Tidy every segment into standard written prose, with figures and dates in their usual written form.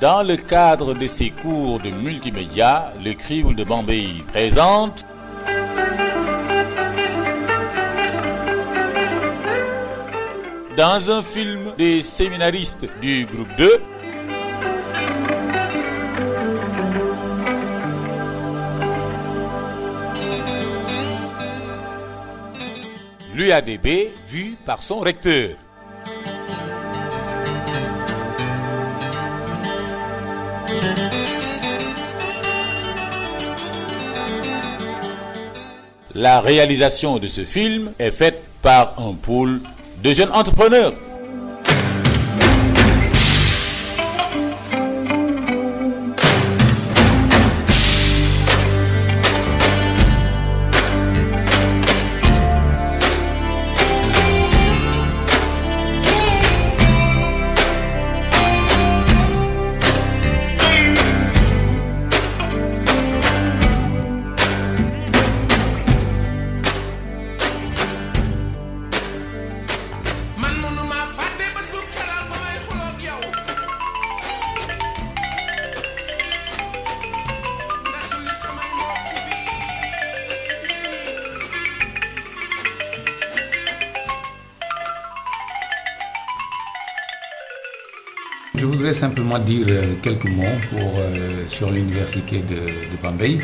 Dans le cadre de ses cours de multimédia, le Crible de Bambey présente dans un film des séminaristes du groupe 2 l'UADB vu par son recteur. La réalisation de ce film est faite par un pool de jeunes entrepreneurs. Je voudrais simplement dire quelques mots sur l'université de Bambey,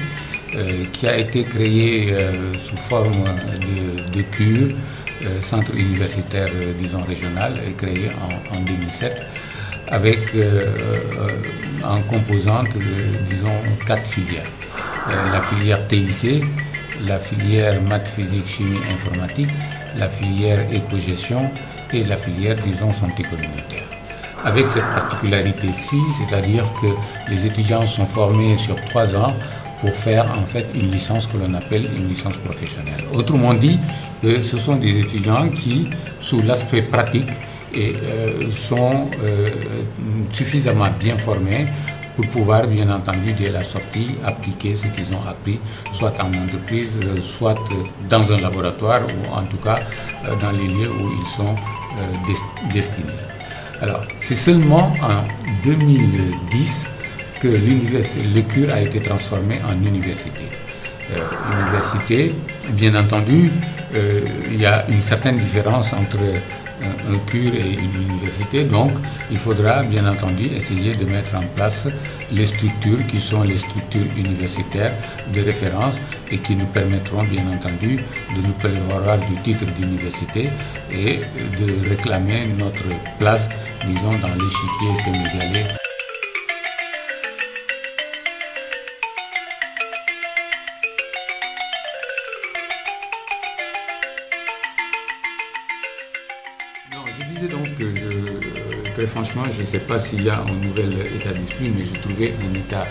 qui a été créée sous forme de cure, centre universitaire, disons, régional, créé en 2007, avec en composante, disons, 4 filières. La filière TIC, la filière maths, physique, chimie, informatique, la filière éco-gestion et la filière, disons, santé communautaire. Avec cette particularité-ci, c'est-à-dire que les étudiants sont formés sur 3 ans pour faire en fait une licence que l'on appelle une licence professionnelle. Autrement dit, ce sont des étudiants qui, sous l'aspect pratique, sont suffisamment bien formés pour pouvoir, bien entendu, dès la sortie, appliquer ce qu'ils ont appris, soit en entreprise, soit dans un laboratoire, ou en tout cas dans les lieux où ils sont destinés. Alors, c'est seulement en 2010 que le CUR a été transformé en université. Université, bien entendu, il y a une certaine différence entre un CUR et une université, donc il faudra bien entendu essayer de mettre en place les structures qui sont les structures universitaires de référence et qui nous permettront bien entendu de nous prévaloir du titre d'université et de réclamer notre place, disons, dans l'échiquier sénégalais. Je disais donc que très franchement, je ne sais pas s'il y a un nouvel état d'esprit, mais je trouvais un état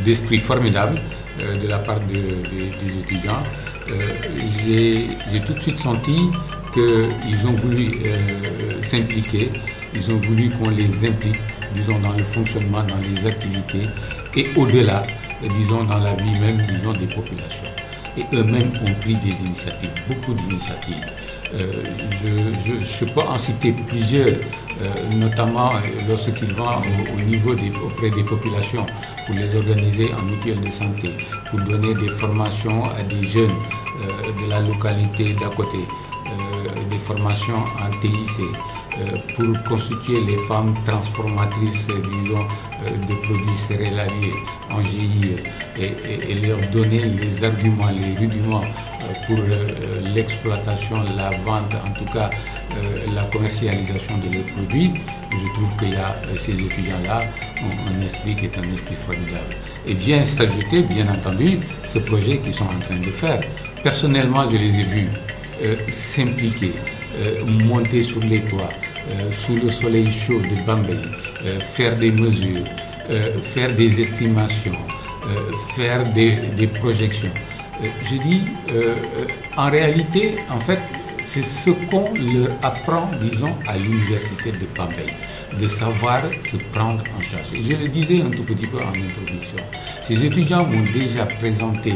d'esprit formidable de la part des étudiants. J'ai tout de suite senti qu'ils ont voulu s'impliquer, ils ont voulu qu'on les implique, disons, dans le fonctionnement, dans les activités et au-delà, disons, dans la vie même, disons, des populations. Et eux-mêmes ont pris des initiatives, beaucoup d'initiatives. Je peux en citer plusieurs, notamment lorsqu'ils vont au niveau auprès des populations pour les organiser en mutuelle de santé, pour donner des formations à des jeunes de la localité d'à côté, des formations en TIC, pour constituer les femmes transformatrices, disons, de produits céréaliers en GIE et leur donner les arguments, les rudiments pour l'exploitation, la vente, en tout cas la commercialisation de leurs produits. Je trouve qu'il y a ces étudiants-là ont un esprit qui est un esprit formidable. Et vient s'ajouter, bien entendu, ce projet qu'ils sont en train de faire. Personnellement, je les ai vus s'impliquer, monter sur les toits, sous le soleil chaud de Bambey, faire des mesures, faire des estimations, faire des projections. Je dis, en réalité, en fait, c'est ce qu'on leur apprend, disons, à l'université de Bambey, de savoir se prendre en charge. Et je le disais un tout petit peu en introduction, ces étudiants m'ont déjà présenté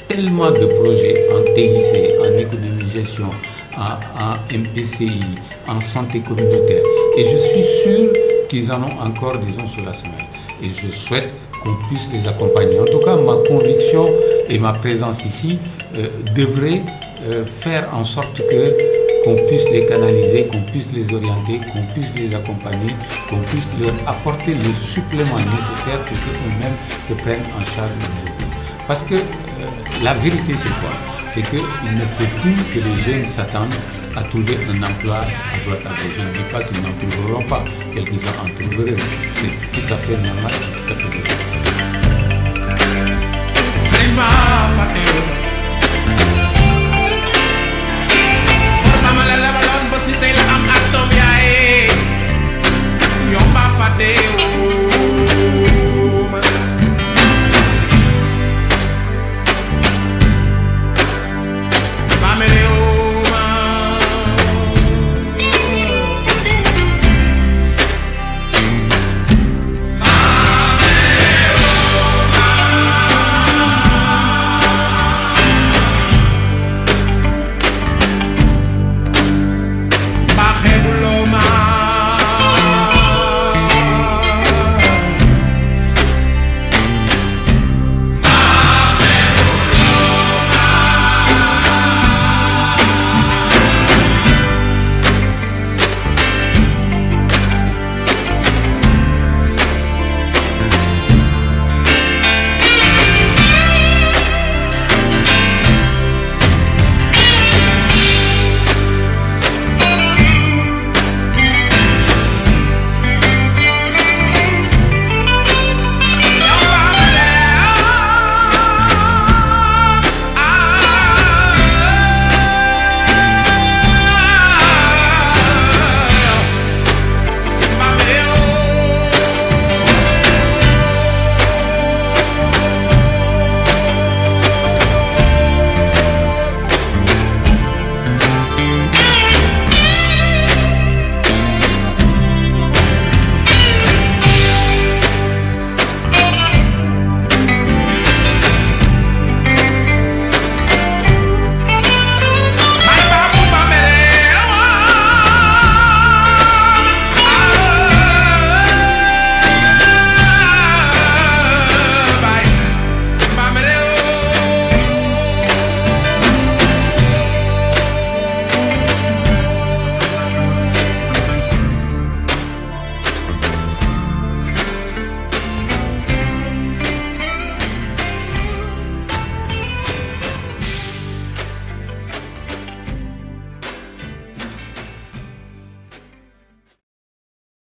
tellement de projets en TIC, en économie-gestion, en MPCI, en santé communautaire. Et je suis sûr qu'ils en ont encore, disons, sur la semaine. et je souhaite qu'on puisse les accompagner. En tout cas, ma conviction et ma présence ici devrait faire en sorte qu'on puisse les canaliser, qu'on puisse les orienter, qu'on puisse les accompagner, qu'on puisse leur apporter le supplément nécessaire pour qu'eux-mêmes se prennent en charge aujourd'hui. Parce que la vérité, c'est quoi? C'est qu'il ne faut plus que les jeunes s'attendent à trouver un emploi à droite à gauche. Je ne dis pas qu'ils n'en trouveront pas, quelques-uns en trouveront. C'est tout à fait normal, c'est tout à fait logique.